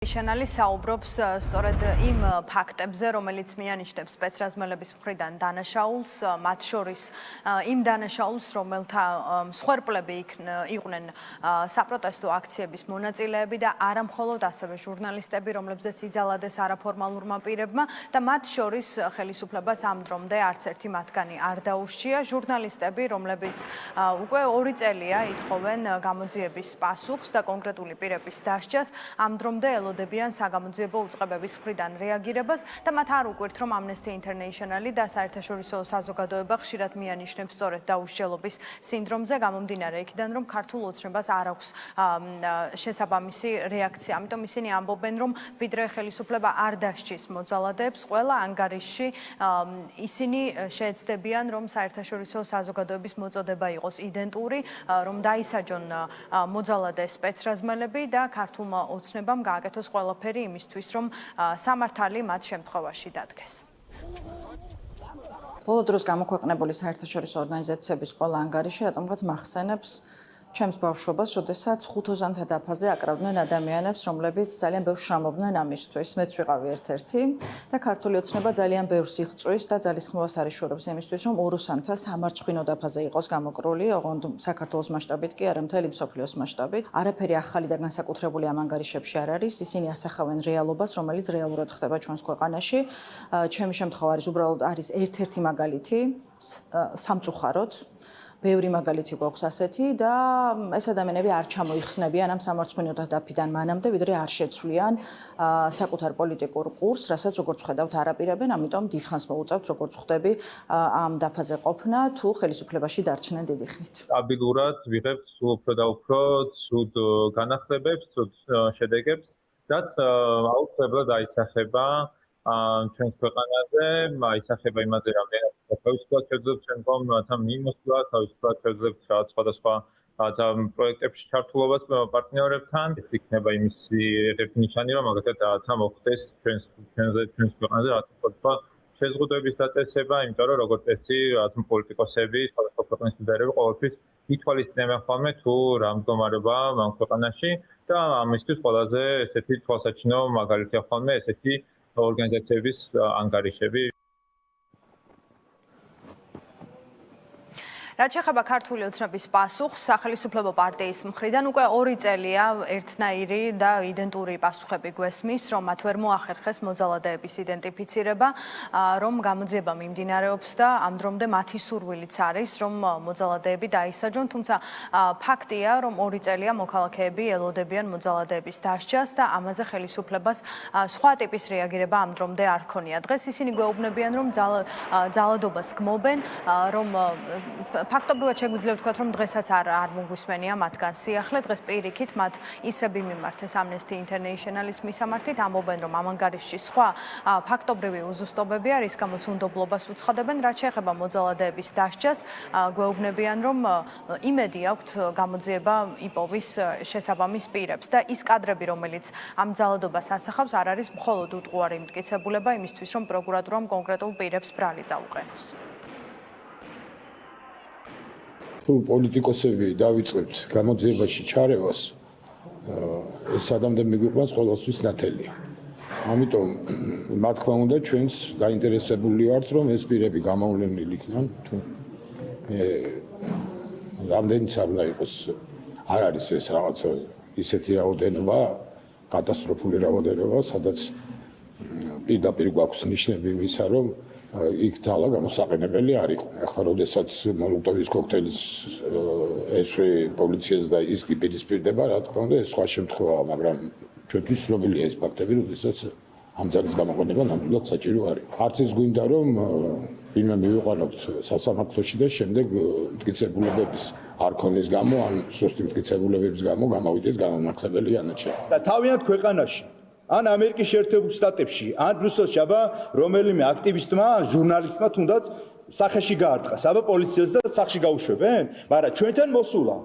International საუბრობს სწორედ იმ ფაქტებზე, რომელიც მიანიშნებს სპეცრაზმელების მხრიდან დანაშაულს, მათ შორის იმ დანაშაულს, რომელთა მსხვერპლები იყვნენ საპროტესტო აქციების მონაწილეები და არა მხოლოდ ასევე ჟურნალისტები, რომლებზეც იძალადეს არაფორმალურმა პირებმა და მათ შორის ხელისუფლებას ამ დრომდე არც ერთი მათგანი არ დაურჩია. ჟურნალისტები, რომლებიც უკვე 2 წელია ითხოვენ გამოძიების პასუხს და კონკრეტული პირების დასჯას, ამ დრომდე ელოდებიან საგამოძიებო უწყებების მხრიდან რეაგირებას და მათ არ უკვირთ, რომ Amnesty International და საერთაშორისო საზოგადოება ხშირად მიანიშნებს სწორედ დაუსჯელობის სინდრომზე, გამომდინარე იქიდან, რომ ქართულ ოცნებას არ აქვს შესაბამისი რეაქცია. ამიტომ ისინი ამბობენ, რომ ვიდრე ხელისუფლება არ დასჯის მოძალადეებს, ყველა ანგარიშში ისინი შეეცდებიან, რომ საერთაშორისო საზოგადოების მოწოდება იყოს იდენტური, რომ დაისაჯონ მოძალადე სპეცრაზმელები და ქართულმა ოცნებამ გააკეთოს ყველაფერი იმისთვის, რომ სამართალი მათ შემთხვევაში დადგეს. ბოლო დროს გამოქვეყნებული საერთაშორისო ორგანიზაციების ყველა ანგარიში რატომღაც მახსენებს ჩემს ბავშვობას, როდესაც ხუთოზანთა დაფაზე აკრავდნენ ადამიანებს, რომლებიც ძალიან ბევრს შრომობდნენ ამისთვის. მეც ვიყავი ერთ-ერთი და ქართული ოცნება ძალიან ბევრს იღწვის და ძალისხმევას არიშურობს იმისთვის, რომ ოროსანთა სამარცხვინო დაფაზე იყოს გამოკრული, ოღონდ საქართველოს მასშტაბით კი არა, მთელი მსოფლიოს მასშტაბით. არაფერი ახალი და განსაკუთრებული ამ ანგარიშებში არ არის. ისინი ასახავენ რეალობას, რომელიც რეალურად ხდება ჩვენს ქვეყანაში. ჩემი შემთხვევა უბრალოდ არის ერთ-ერთი მაგალითი სამწუხაროდ. ბევრი მაგალითი გვაქვს ასეთი და ეს ადამიანები არ ჩამოიხსნებიან ამ სამარცხვინო დაფიდან მანამდე, ვიდრე არ შეცვლიან საკუთარ პოლიტიკურ კურსს, რასაც როგორც ხედავთ არაპირებენ, ამიტომ დიდხანს მოუწევთ, როგორც ხვდები ამ დაფაზე ყოფნა, თუ ხელისუფლებაში დარჩნენ დიდი ხნით. სტაბილურად ვიღებთ სულ უფრო და უფრო ცუდ განახლებებს, ცუდ შედეგებს, რაც აუცილებლად აისახება ჩვენს ქვეყანაზე, აისახება იმაზე, რამდენად თავისუფლად შევძლებთ შემდგომ მიმოსვლა, თავისუფლად შევძლებთ რაღაც სხვადასხვა პროექტებში ჩართულობას პარტნიორებთან. ეს იქნება იმის ერთ-ერთი ნიშანი, რომ მაგალითად რაღაცა მოხდეს ჩვენს ქვეყანაზე რაღაცა შეზღუდვების დაწესება, იმიტომ რომ როგორც წესი, რაღაცა პოლიტიკოსები, სხვადასხვა ქვეყნის ლიდერები ყოველთვის ითვალისწინებენ ხოლმე თუ რა მდგომარეობაა ამ ქვეყანაში და ამისთვის ყველაზე ესეთი თვალსაჩინო მაგალითია ხოლმე ესეთი ორგანიზაციების ანგარიშები. რაც შეეხება ქართული ოცნების პასუხს, სახელმწიფო პარტიის მხრიდან უკვე 2 წელია ერთნაირი და იდენტური პასუხები გვესმის, რომ მათ ვერ მოახერხეს მოძალადეების იდენტიფიცირება, რომ გამოძიება მიმდინარეობს და ამ დრომდე მათი სურვილიც არის, რომ მოძალადეები დაისაჯონ, თუმცა ფაქტია, რომ 2 წელია მოქალაქეები ელოდებიან მოძალადეების დასჯას და ამაზე ხელისუფლებას სხვა ტიპის რეაგირება ამ დრომდე არ ქონია. დღეს ისინი გვეუბნებიან, რომ ძალადობას გმობენ, რომ ფაქტობრივად შეგვიძლია ვთქვათ, რომ დღესაც არ მოგვისმენია მათგან სიახლე. დღეს პირიქით მათ ისრები მიმართეს Amnesty International-ის მისამართით, ამბობენ, რომ ამ ანგარიშში სხვა ფაქტობრივი უზუსტობებია, რის გამოც უნდობლობას უცხადებენ. რაც შეეხება მოძალადეების დასჯას, გვეუბნებიან, რომ იმედი აქვთ გამოძიება იპოვის შესაბამის პირებს და ის კადრები, რომელიც ამ ძალადობას ასახავს, არ არის მხოლოდ უტყუარი მტკიცებულება იმისთვის, რომ პროკურატურამ კონკრეტულ პირებს ბრალი წაუყენოს. თუ პოლიტიკოსები დავიწყებთ გამოძიებაში ჩარევას, ეს ადამიანები მიგვიყვანს ყოველთვის ნათელია. ამიტომ მათ თქმა უნდა ჩვენს დაინტერესებული ვართ, რომ ეს პირები გამოვლენილი იქნან, თუ რამდენიც არ უნდა იყოს, არ არის ეს რაღაცა ისეთი რაოდენობა, კატასტროფული რაოდენობა, სადაც პირდაპირ გვაქვს ნიშნები იმისა, რომ იქ ძალა გამოსაყენებელი არ იყო. ახლა როდესაც მოლოტოვის კოქტეილის ესვრი პოლიციას და ის კი პირისპირდება, რა თქმა უნდა, ეს სხვა შემთხვევაა, მაგრამ ჩვენთვის ცნობილია ეს ფაქტები, როდესაც ამ ძალის გამოყენება ნამდვილად საჭირო არის. არც ის გვინდა, რომ ვინმე მივიყვანოთ სასამართლოში და შემდეგ მტკიცებულებების არ ქონის გამო, ან სუსტი მტკიცებულებების გამო გამოვიდეს გამონაკლებელი ანაჩენი. და თავიანთ ქვეყანაში ან ამერიკის შეერთებულ შტატებში, ან ბრიუსელში, აბა რომელიმე აქტივისტმა, ჟურნალისტმა თუნდაც სახეში გაარტყას, აბა პოლიციას და სახში გაუშვებენ, მაგრამ ჩვენთან მოსულა,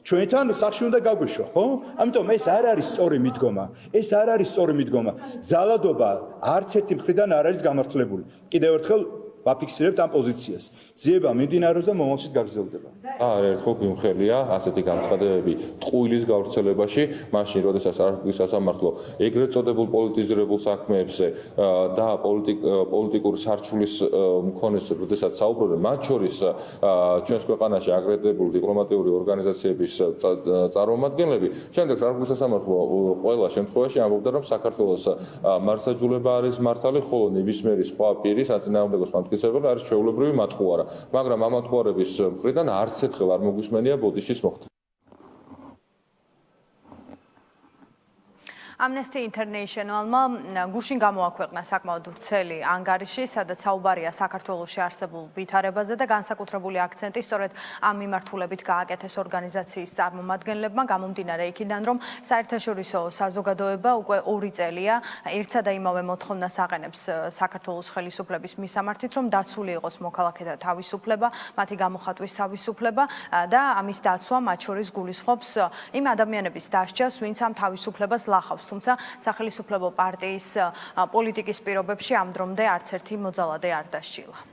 ჩვენთან სახში უნდა გაგვიშვა, ხო? ამიტომ ეს არ არის სწორი მიდგომა. ეს არ არის სწორი მიდგომა. ძალადობა არც ერთი მხრიდან არ არის გამართლებული. კიდევ ერთხელ ვაფიქსირებთ ამ პოზიციას. ძიება მიმდინარეობს და მომავალშიც გაგრძელდება. არაერთხელ გვიმხელია ასეთი განცხადებები ტყუილის გავრცელებაში, მაშინ როდესაც არქიპის სასამართლო ეგრეთ წოდებულ პოლიტიზირებულ საქმეებზე და პოლიტიკური სარჩულის მქონეს, როდესაც საუბრობენ, მათ შორის ჩვენს ქვეყანაში აკრედიტებული დიპლომატიური ორგანიზაციების წარმომადგენლები, შემდეგ არქიპის სასამართლო ყველა შემთხვევაში ამბობდა, რომ საქართველოს მართლმსაჯულება არის მართალი, ხოლო ნებისმიერი სხვა პირის საწინააღმდეგო მტკიცებელი არის ჩვეულებრივი მათყუარა, მაგრამ ამ მათყუარების მხრიდან არც ერთხელ არ მოგვისმენია ბოდიშის მოხდა. Amnesty International-მა გუშინ გამოაქვეყნა საკმაოდ ვრცელი ანგარიში, სადაც საუბარია საქართველოში არსებულ ვითარებაზე და განსაკუთრებული აქცენტი სწორედ ამ მიმართულებით გააკეთეს ორგანიზაციის წარმომადგენლებმა, გამომდინარე იქიდან, რომ საერთაშორისო საზოგადოება უკვე 2 წელია ერთსა და იმავე მოთხოვნას აყენებს საქართველოს ხელისუფლების მისამართით, რომ დაცული იყოს მოქალაქეთა თავისუფლება, მათი გამოხატვის თავისუფლება და ამის დაცვა მათ შორის გულისხმობს იმ ადამიანების დასჯას, ვინც ამ თავისუფლებას ლახავს. თუმცა სახელმწიფო პარტიის პოლიტიკის პირობებში ამ დრომდე არც ერთი მოძალადე არ დასჯილა.